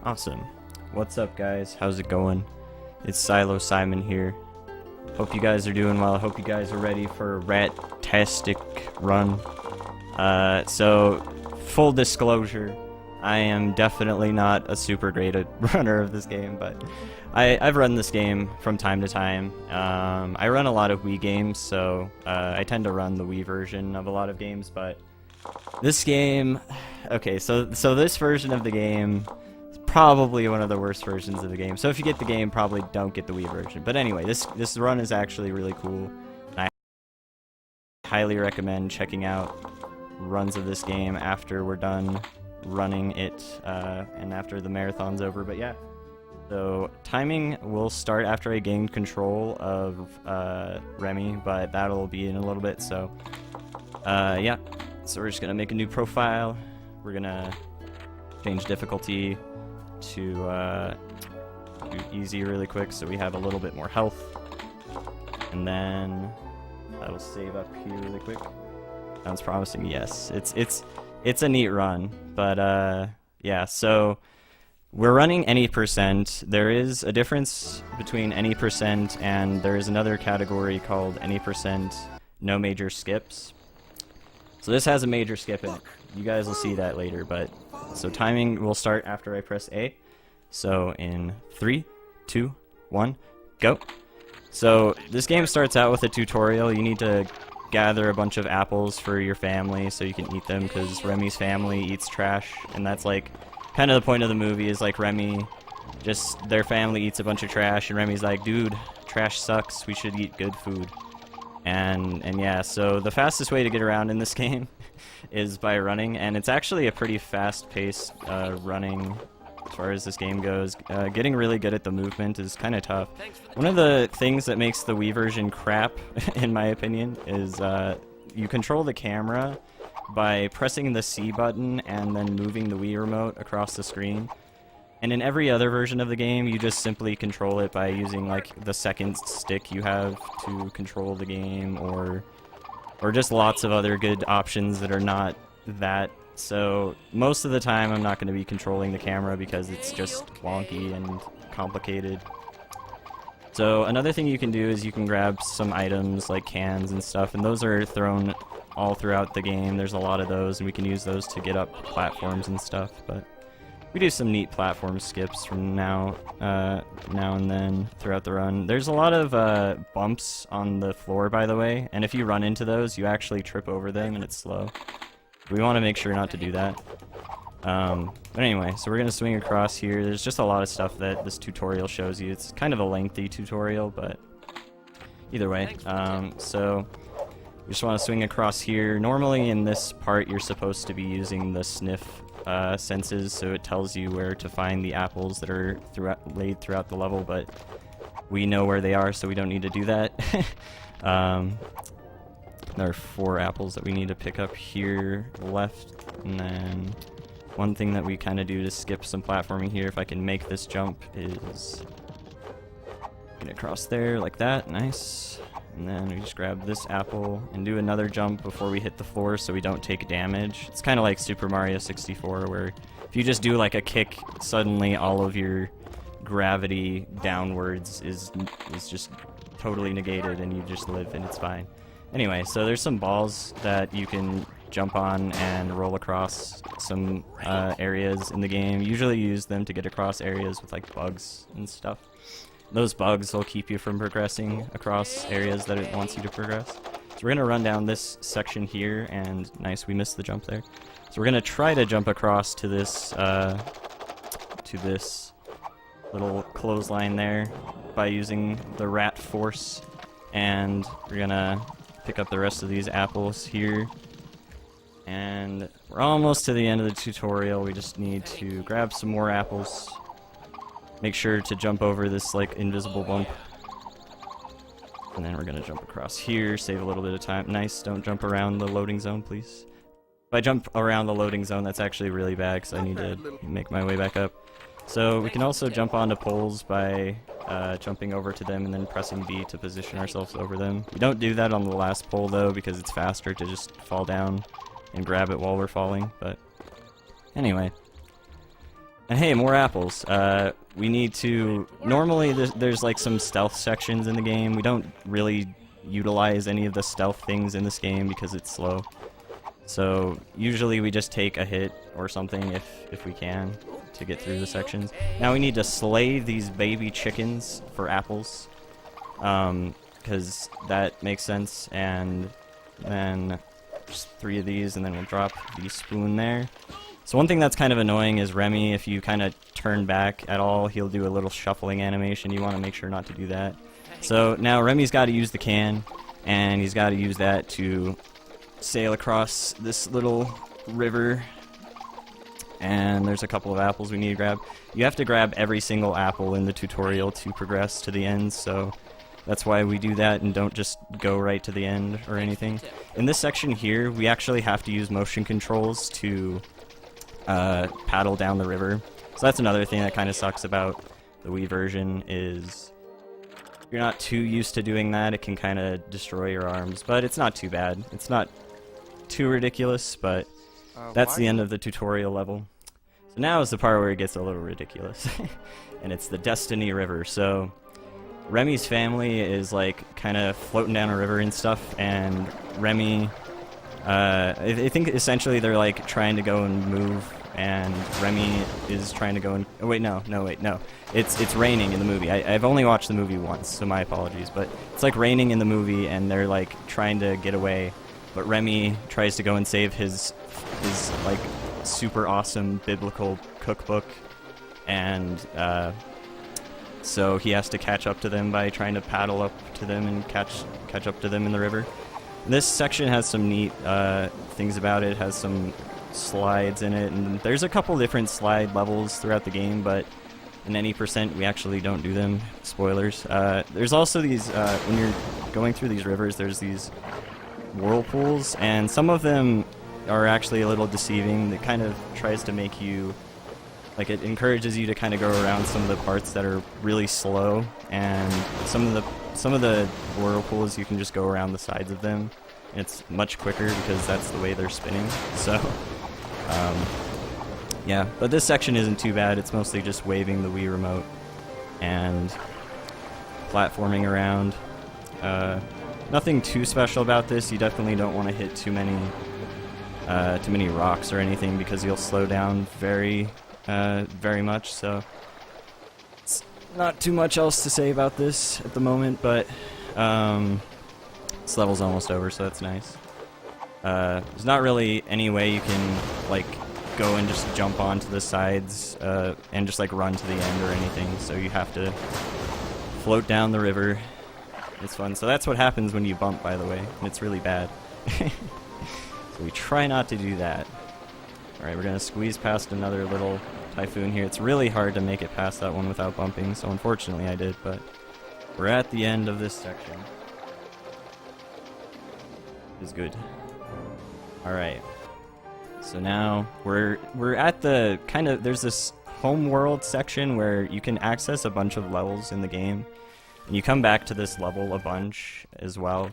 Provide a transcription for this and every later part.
Awesome. What's up, guys? How's it going? It's Silo Simon here. Hope you guys are doing well. Hope you guys are ready for a rat-tastic run. So, full disclosure, I am definitely not a super great runner of this game, but I've run this game from time to time. I run a lot of Wii games, so I tend to run the Wii version of a lot of games, but this game... Okay, so this version of the game is probably one of the worst versions of the game. So if you get the game, probably don't get the Wii version. But anyway, this run is actually really cool. And I highly recommend checking out runs of this game after we're done running it and after the marathon's over. But yeah, so timing will start after I gain control of Remy, but that'll be in a little bit. So yeah, so we're just gonna make a new profile. We're gonna change difficulty to do easy really quick so we have a little bit more health, and then that'll save up here really quick. Sounds promising. Yes, it's a neat run, but yeah, so we're running any percent. There is a difference between any percent and there is another category called any percent no major skips. So this has a major skip in it. You guys will see that later, but so timing will start after I press A. So in 3, 2, 1, go. So this game starts out with a tutorial. You need to gather a bunch of apples for your family so you can eat them, because Remy's family eats trash, and that's like kind of the point of the movie, is like Remy, just their family eats a bunch of trash and Remy's like, dude, trash sucks, we should eat good food. And yeah, so the fastest way to get around in this game is by running, and it's actually a pretty fast-paced running as far as this game goes. Getting really good at the movement is kind of tough. One of the things that makes the Wii version crap, in my opinion, is you control the camera by pressing the C button and then moving the Wii remote across the screen. And in every other version of the game, you just simply control it by using like the second stick you have to control the game, or just lots of other good options that are not that. So most of the time I'm not going to be controlling the camera because it's just wonky and complicated. So another thing you can do is you can grab some items like cans and stuff, and those are thrown all throughout the game. There's a lot of those, and we can use those to get up platforms and stuff, but we do some neat platform skips from now and then throughout the run. There's a lot of bumps on the floor, by the way, and if you run into those, you actually trip over them and it's slow. We want to make sure not to do that. But anyway, so we're going to swing across here. There's just a lot of stuff that this tutorial shows you. It's kind of a lengthy tutorial, but either way. So you just want to swing across here. Normally in this part, you're supposed to be using the sniff senses, so it tells you where to find the apples that are laid throughout the level, but we know where they are, so we don't need to do that. There are 4 apples that we need to pick up here left, and then one thing that we kind of do to skip some platforming here, if I can make this jump, is get across there like that. Nice. And then we just grab this apple and do another jump before we hit the floor so we don't take damage. It's kind of like Super Mario 64, where if you just do like a kick, suddenly all of your gravity downwards is just totally negated and you just live and it's fine. Anyway, so there's some balls that you can jump on and roll across some areas in the game. Usually use them to get across areas with like bugs and stuff. Those bugs will keep you from progressing across areas that it wants you to progress. So we're going to run down this section here, and nice, we missed the jump there. So we're going to try to jump across to this little clothesline there by using the rat force, and we're going to pick up the rest of these apples here. And we're almost to the end of the tutorial. We just need to grab some more apples. Make sure to jump over this like invisible bump. And then we're gonna jump across here, save a little bit of time. Nice, don't jump around the loading zone, please. If I jump around the loading zone, that's actually really bad because I need to make my way back up. So we can also jump onto poles by jumping over to them and then pressing B to position ourselves over them. We don't do that on the last pole though, because it's faster to just fall down and grab it while we're falling, but anyway. And hey, more apples. We need to... Normally, there's like some stealth sections in the game. We don't really utilize any of the stealth things in this game because it's slow. So, usually we just take a hit or something if we can to get through the sections. Now we need to slay these baby chickens for apples. Because that makes sense. And then just 3 of these, and then we'll drop the spoon there. So one thing that's kind of annoying is Remy, if you kind of turn back at all, he'll do a little shuffling animation. You want to make sure not to do that. So now Remy's got to use the can, and he's got to use that to sail across this little river. And there's a couple of apples we need to grab. You have to grab every single apple in the tutorial to progress to the end, so that's why we do that and don't just go right to the end or anything. In this section here, we actually have to use motion controls to paddle down the river. So that's another thing that kind of sucks about the Wii version is if you're not too used to doing that, it can kind of destroy your arms, but it's not too bad. It's not too ridiculous, but that's the end of the tutorial level. So now is the part where it gets a little ridiculous. And it's the Destiny River. So Remy's family is like kind of floating down a river and stuff, and Remy, I think essentially they're like trying to go and move, and Remy is trying to go and... Oh, wait, no. It's raining in the movie. I've only watched the movie once, so my apologies, but it's like raining in the movie, and they're like trying to get away, but Remy tries to go and save his like super awesome biblical cookbook, and so he has to catch up to them by trying to paddle up to them and catch up to them in the river. This section has some neat things about it. It has some slides in it, and there's a couple different slide levels throughout the game, but in any percent we actually don't do them. Spoilers. There's also these, when you're going through these rivers, there's these whirlpools, and some of them are actually a little deceiving. It kind of tries to make you, like, it encourages you to kind of go around some of the parts that are really slow, and some of the whirlpools you can just go around the sides of them. It's much quicker because that's the way they're spinning. So yeah, but this section isn't too bad. It's mostly just waving the Wii remote and platforming around. Nothing too special about this. You definitely don't want to hit too many rocks or anything because you'll slow down very much. So it's not too much else to say about this at the moment, but this level's almost over, so that's nice. There's not really any way you can like go and just jump onto the sides and just like run to the end or anything, so you have to float down the river. It's fun. So that's what happens when you bump, by the way, and it's really bad. So we try not to do that. Alright, we're gonna squeeze past another little typhoon here. It's really hard to make it past that one without bumping, so unfortunately I did, but we're at the end of this section. Is good. Alright. So now we're at the kind of, there's this home world section where you can access a bunch of levels in the game. And you come back to this level a bunch as well.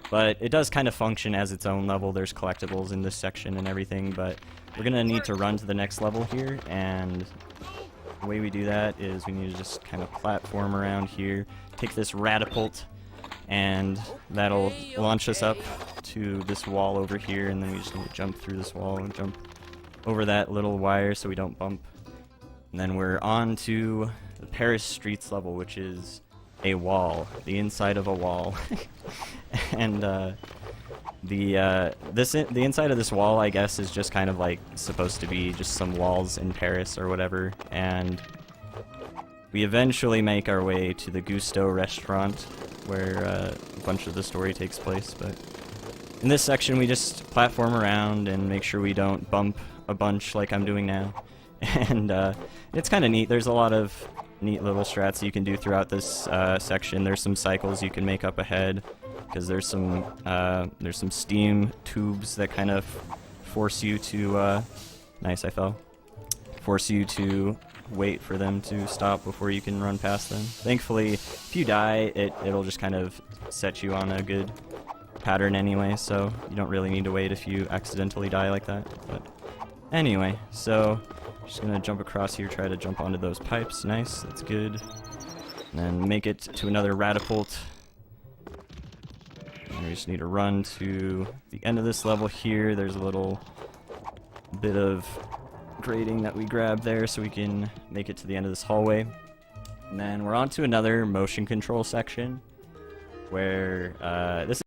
But it does kind of function as its own level. There's collectibles in this section and everything, but we're gonna need to run to the next level here, and the way we do that is we need to just kind of platform around here, take this Ratatouille, and that'll launch us up to this wall over here, and then we just need to jump through this wall and jump over that little wire so we don't bump. And then we're on to the Paris Streets level, which is a wall, the inside of a wall. And the inside of this wall, I guess, is just kind of like supposed to be just some walls in Paris or whatever, and we eventually make our way to the Gusto restaurant where a bunch of the story takes place. But in this section we just platform around and make sure we don't bump a bunch like I'm doing now. And it's kind of neat. There's a lot of neat little strats you can do throughout this section. There's some cycles you can make up ahead, because there's some steam tubes that kind of force you to nice, I fell. Force you to wait for them to stop before you can run past them. Thankfully, if you die, it'll just kind of set you on a good pattern anyway, so you don't really need to wait if you accidentally die like that. But anyway, so Just gonna jump across here, try to jump onto those pipes. Nice, that's good. And then make it to another Ratapult. And we just need to run to the end of this level here. There's a little bit of grating that we grab there so we can make it to the end of this hallway. And then we're on to another motion control section where this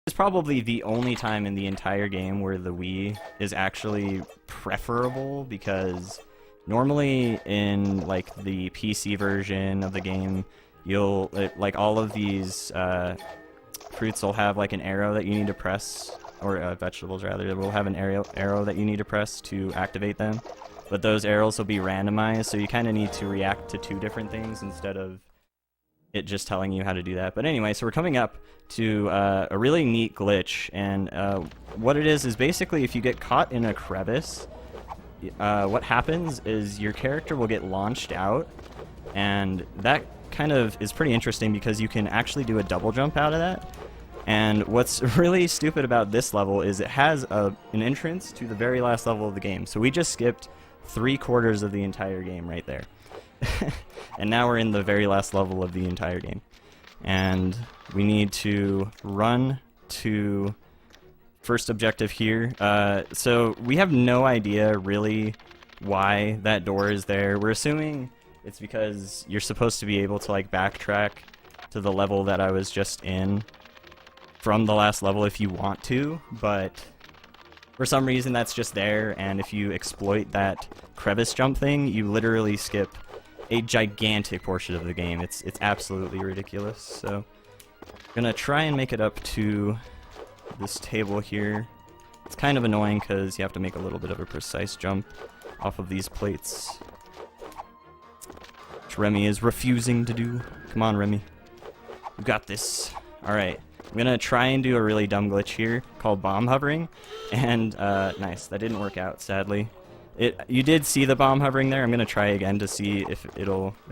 is probably the only time in the entire game where the Wii is actually preferable, because normally in like the PC version of the game, you'll like all of these fruits will have like an arrow that you need to press, or vegetables rather, will have an arrow that you need to press to activate them. But those arrows will be randomized, so you kind of need to react to two different things instead of it just telling you how to do that. But anyway, so we're coming up to a really neat glitch, and what it is basically if you get caught in a crevice, what happens is your character will get launched out, and that kind of is pretty interesting because you can actually do a double jump out of that. And what's really stupid about this level is it has an entrance to the very last level of the game. So we just skipped 3/4 of the entire game right there. And now we're in the very last level of the entire game. And we need to run to first objective here. So we have no idea really why that door is there. We're assuming it's because you're supposed to be able to like backtrack to the level that I was just in from the last level if you want to, but for some reason that's just there, and if you exploit that crevice jump thing, you literally skip a gigantic portion of the game. It's absolutely ridiculous. So I'm gonna try and make it up to this table here. It's kind of annoying because you have to make a little bit of a precise jump off of these plates, which Remy is refusing to do. Come on, Remy. You got this. Alright. I'm gonna try and do a really dumb glitch here called bomb hovering, and nice, that didn't work out, sadly. You did see the bomb hovering there. I'm gonna try again to see if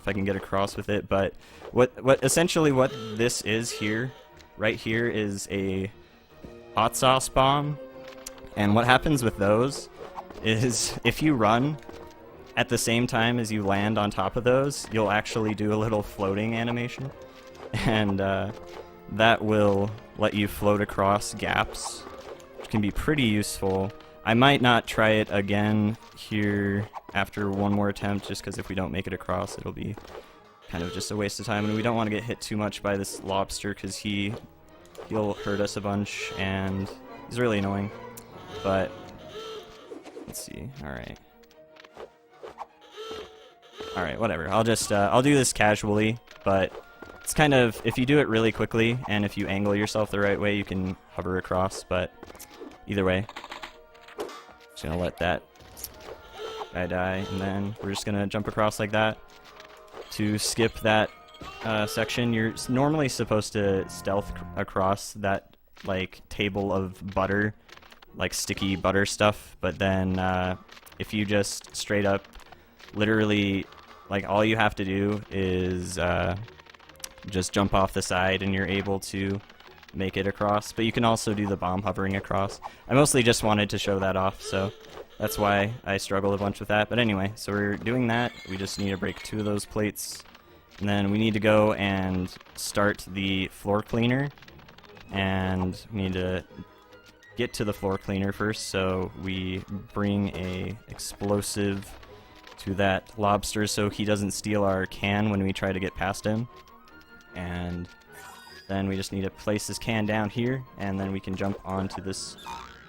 I can get across with it. But essentially what this is here, right here, is a hot sauce bomb, and what happens with those is if you run at the same time as you land on top of those, you'll actually do a little floating animation, and that will let you float across gaps, which can be pretty useful. I might not try it again here after one more attempt, just because if we don't make it across, it'll be kind of just a waste of time, and we don't want to get hit too much by this lobster because he'll hurt us a bunch, and he's really annoying. But let's see. All right, whatever. I'll just I'll do this casually, but it's kind of, if you do it really quickly and if you angle yourself the right way, you can hover across. But either way, just gonna let that guy die, and then we're just gonna jump across like that to skip that section. You're normally supposed to stealth across that like table of butter, like sticky butter stuff, but then if you just straight up literally, like, all you have to do is just jump off the side and you're able to make it across. But you can also do the bomb hovering across. I mostly just wanted to show that off, so that's why I struggled a bunch with that. But anyway, so we're doing that. We just need to break 2 of those plates, and then we need to go and start the floor cleaner, and we need to get to the floor cleaner first, so we bring a explosive to that lobster so he doesn't steal our can when we try to get past him. And then we just need to place this can down here, and then we can jump onto this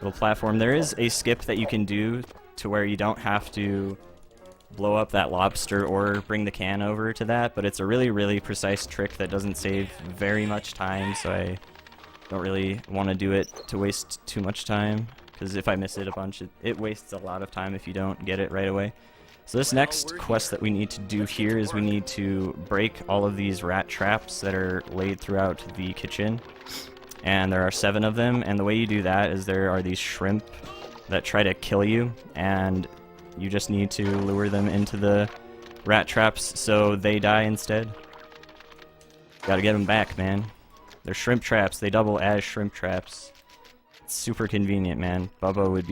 little platform. There is a skip that you can do to where you don't have to blow up that lobster or bring the can over to that, but it's a really, really precise trick that doesn't save very much time, so I don't really want to do it to waste too much time, because if I miss it a bunch, it wastes a lot of time if you don't get it right away. So this next quest that we need to do here is we need to break all of these rat traps that are laid throughout the kitchen. And there are 7 of them, and the way you do that is there are these shrimp that try to kill you, and you just need to lure them into the rat traps so they die instead. Gotta get them back, man. They're shrimp traps. They double as shrimp traps. It's super convenient, man. Bubba would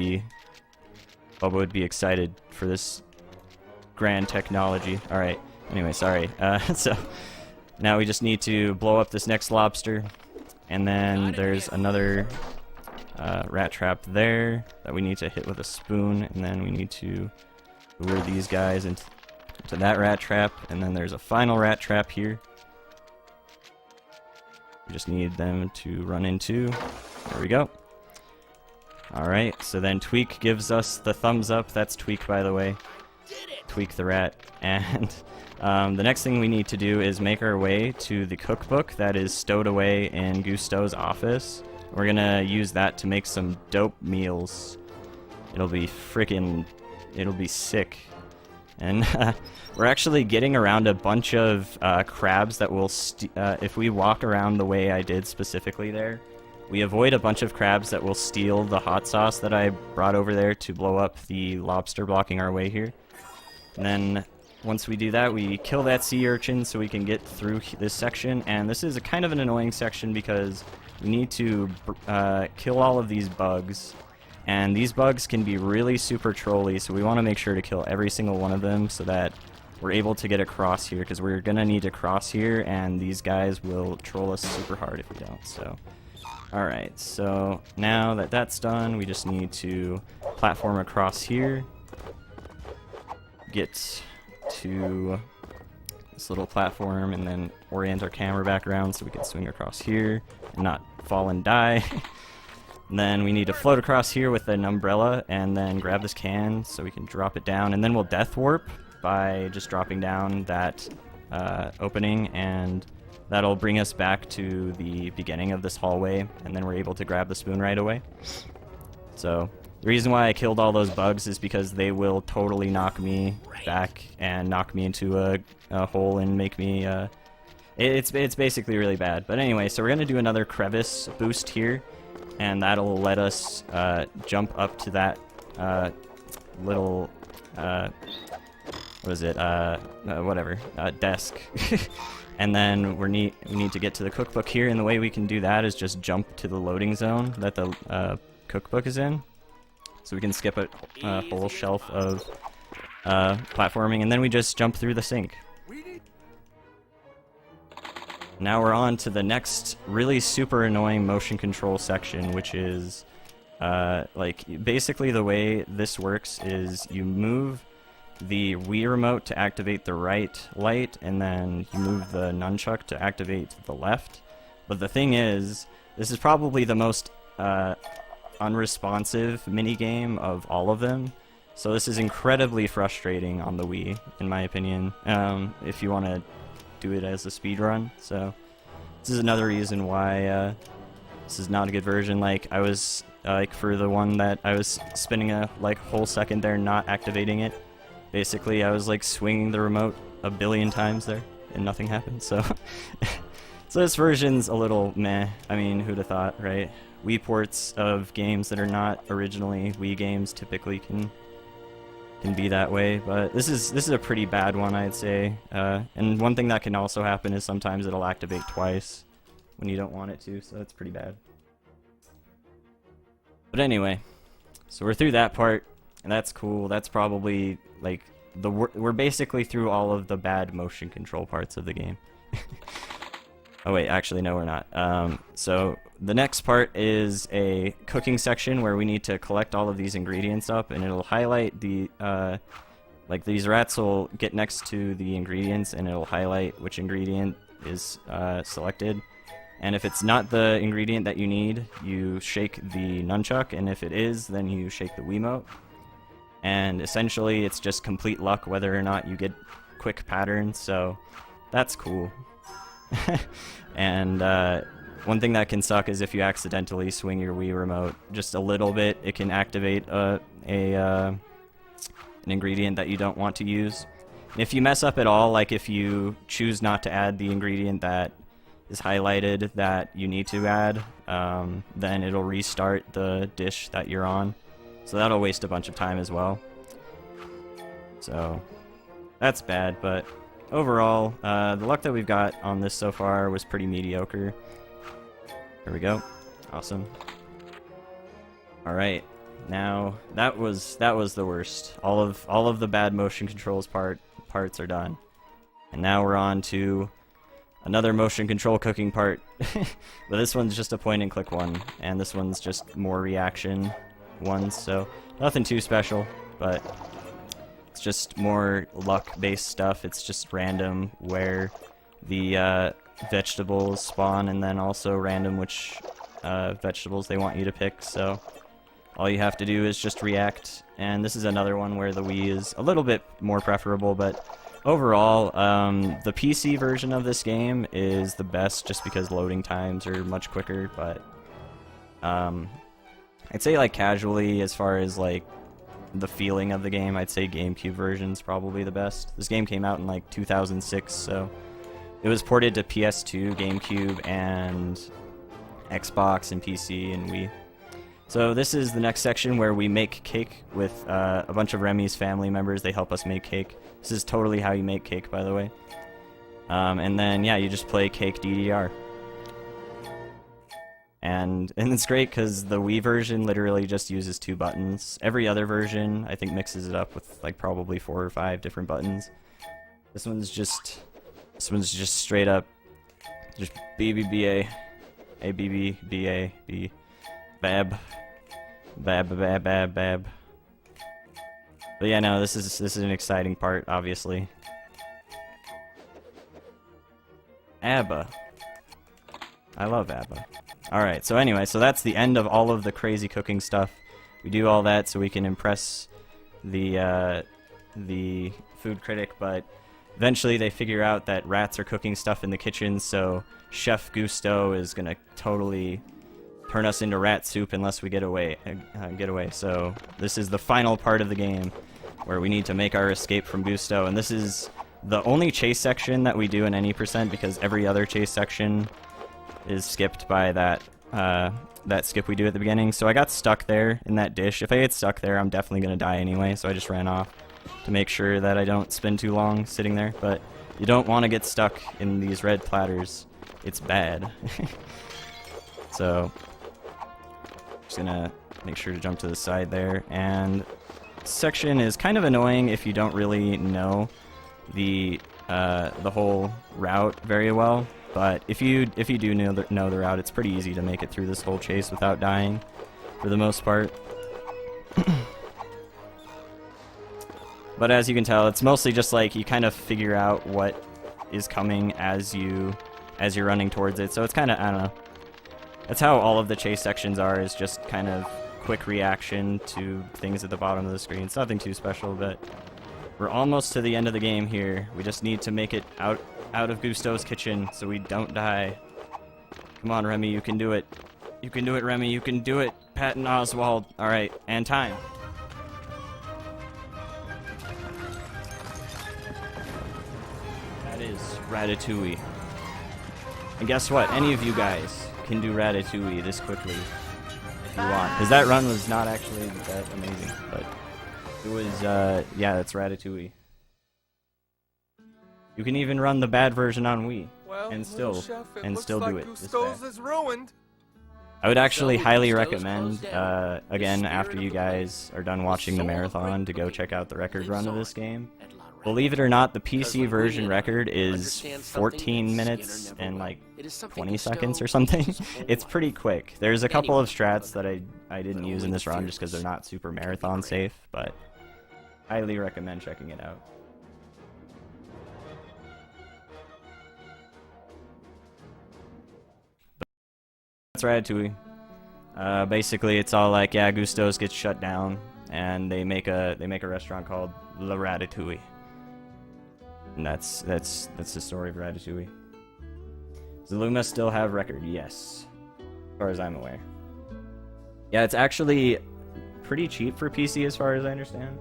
be excited for this grand technology. Alright, anyway, sorry. So, now we just need to blow up this next lobster, and then there's another rat trap there that we need to hit with a spoon, and then we need to lure these guys into that rat trap, and then there's a final rat trap here. We just need them to run into. There we go. Alright, so then Tweak gives us the thumbs up. That's Tweak, by the way. Tweak the rat. And the next thing we need to do is make our way to the cookbook that is stowed away in Gusteau's office. We're gonna use that to make some dope meals. It'll be sick. And we're actually getting around a bunch of crabs that will, if we walk around the way I did specifically there, we avoid a bunch of crabs that will steal the hot sauce that I brought over there to blow up the lobster blocking our way here. And then once we do that, we kill that sea urchin so we can get through this section. And this is a kind of an annoying section because we need to kill all of these bugs. And these bugs can be really super trolly, so we want to make sure to kill every single one of them so that we're able to get across here, because we're going to need to cross here, and these guys will troll us super hard if we don't. So, alright, so now that that's done, we just need to platform across here, get to this little platform, and then orient our camera back around so we can swing across here and not fall and die. And then we need to float across here with an umbrella and then grab this can so we can drop it down, and then we'll death warp by just dropping down that opening, and that'll bring us back to the beginning of this hallway, and then we're able to grab the spoon right away. So the reason why I killed all those bugs is because they will totally knock me back and knock me into a hole and make me it's basically really bad. But anyway, so we're gonna do another crevice boost here, and that'll let us jump up to that little what is it? Whatever desk. And then we need to get to the cookbook here, and the way we can do that is just jump to the loading zone that the cookbook is in, so we can skip a whole shelf of platforming, and then we just jump through the sink. Now we're on to the next really super annoying motion control section, which is like basically the way this works is you move the Wii remote to activate the right light, and then you move the nunchuck to activate the left. But the thing is, this is probably the most unresponsive minigame of all of them. So this is incredibly frustrating on the Wii, in my opinion, if you want to do it as a speed run. So this is another reason why this is not a good version. Like, I was like, for the one that I was spending a whole second there not activating it, basically I was like swinging the remote a billion times there and nothing happened. So so this version's a little meh. I mean, who'd have thought, right? Wii ports of games that are not originally Wii games typically can be that way, but this is a pretty bad one, I'd say. And one thing that can also happen is sometimes it'll activate twice when you don't want it to, so that's pretty bad. But anyway, so we're through that part, and that's cool. That's probably like we're basically through all of the bad motion control parts of the game. Oh wait, actually no, we're not. So the next part is a cooking section where we need to collect all of these ingredients up, and it'll highlight the like these rats will get next to the ingredients, and it'll highlight which ingredient is selected. And if it's not the ingredient that you need, you shake the nunchuck, and if it is, then you shake the Wiimote. And essentially it's just complete luck whether or not you get quick patterns, so that's cool. And one thing that can suck is if you accidentally swing your Wii remote just a little bit, it can activate an ingredient that you don't want to use. And if you mess up at all, like if you choose not to add the ingredient that is highlighted that you need to add, then it'll restart the dish that you're on. So that'll waste a bunch of time as well. So that's bad, but overall, the luck that we've got on this so far was pretty mediocre. There we go. Awesome. Alright, Now that was the worst. All of the bad motion controls parts are done, and now we're on to another motion control cooking part. But this one's just a point and click one, and this one's just more reaction ones. So nothing too special, but it's just more luck-based stuff. It's just random where the vegetables spawn, and then also random which vegetables they want you to pick. So all you have to do is just react. And this is another one where the Wii is a little bit more preferable, but overall, the PC version of this game is the best just because loading times are much quicker. But I'd say, like, casually, as far as like the feeling of the game, I'd say GameCube version's probably the best. This game came out in like 2006, so it was ported to PS2, GameCube, and Xbox and PC and Wii. So this is the next section where we make cake with a bunch of Remy's family members. They help us make cake. This is totally how you make cake, by the way. And then, yeah, you just play Cake DDR. And it's great because the Wii version literally just uses 2 buttons. Every other version, I think, mixes it up with like probably 4 or 5 different buttons. This one's just straight up just BBBA, A BBBA B, bab, bab bab bab bab. But yeah, no, this is an exciting part, obviously. ABBA. I love ABBA. Alright, so anyway, so that's the end of all of the crazy cooking stuff. We do all that so we can impress the food critic, but eventually they figure out that rats are cooking stuff in the kitchen, so Chef Gusteau is gonna totally turn us into rat soup unless we get away. So this is the final part of the game where we need to make our escape from Gusteau, and this is the only chase section that we do in any percent, because every other chase section is skipped by that skip we do at the beginning. So I got stuck there in that dish. If I get stuck there, I'm definitely gonna die anyway, so I just ran off to make sure that I don't spend too long sitting there. But you don't want to get stuck in these red platters. It's bad. So just gonna make sure to jump to the side there. And this section is kind of annoying if you don't really know the whole route very well. But if you do know the route, it's pretty easy to make it through this whole chase without dying, for the most part. But as you can tell, it's mostly just like you kind of figure out what is coming as you're running towards it. So it's kind of, I don't know. That's how all of the chase sections are, is just kind of quick reaction to things at the bottom of the screen. It's nothing too special, but we're almost to the end of the game here. We just need to make it out of Gusteau's kitchen so we don't die. Come on, Remy, you can do it. You can do it, Remy, you can do it. Patton Oswalt. Alright, and time. That is Ratatouille. And guess what? Any of you guys can do Ratatouille this quickly if you want. Because that run was not actually that amazing, but it was, yeah, that's Ratatouille. You can even run the bad version on Wii, and still do it. Gusteau's is ruined. I would actually highly recommend, again, after you guys are done watching the marathon, to go check out the record run of this game. Believe it or not, the PC version record is 14 minutes and like 20 seconds or something. It's pretty quick. There's a couple of strats that I didn't use in this run just because they're not super marathon safe, but highly recommend checking it out. That's Ratatouille. Basically, it's all like, yeah, Gusteau's gets shut down, and they make a restaurant called La Ratatouille, and that's the story of Ratatouille. Does Luma still have record? Yes, as far as I'm aware. Yeah, it's actually pretty cheap for PC, as far as I understand.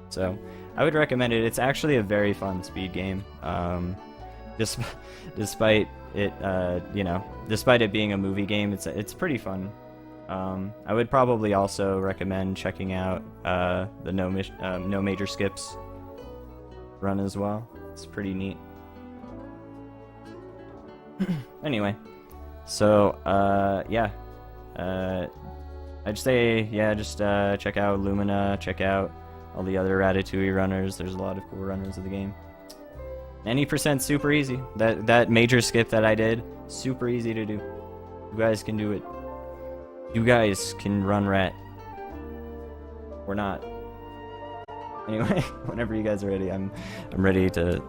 So I would recommend it. It's actually a very fun speed game. Despite it, despite it being a movie game, it's pretty fun. I would probably also recommend checking out the No Major Skips run as well. It's pretty neat. Anyway, so yeah, I'd say, yeah, just check out Lumina, check out all the other Ratatouille runners. There's a lot of cool runners of the game. 90% super easy. That major skip that I did, super easy to do. You guys can do it. You guys can run rat. Or not. Anyway, whenever you guys are ready, I'm ready to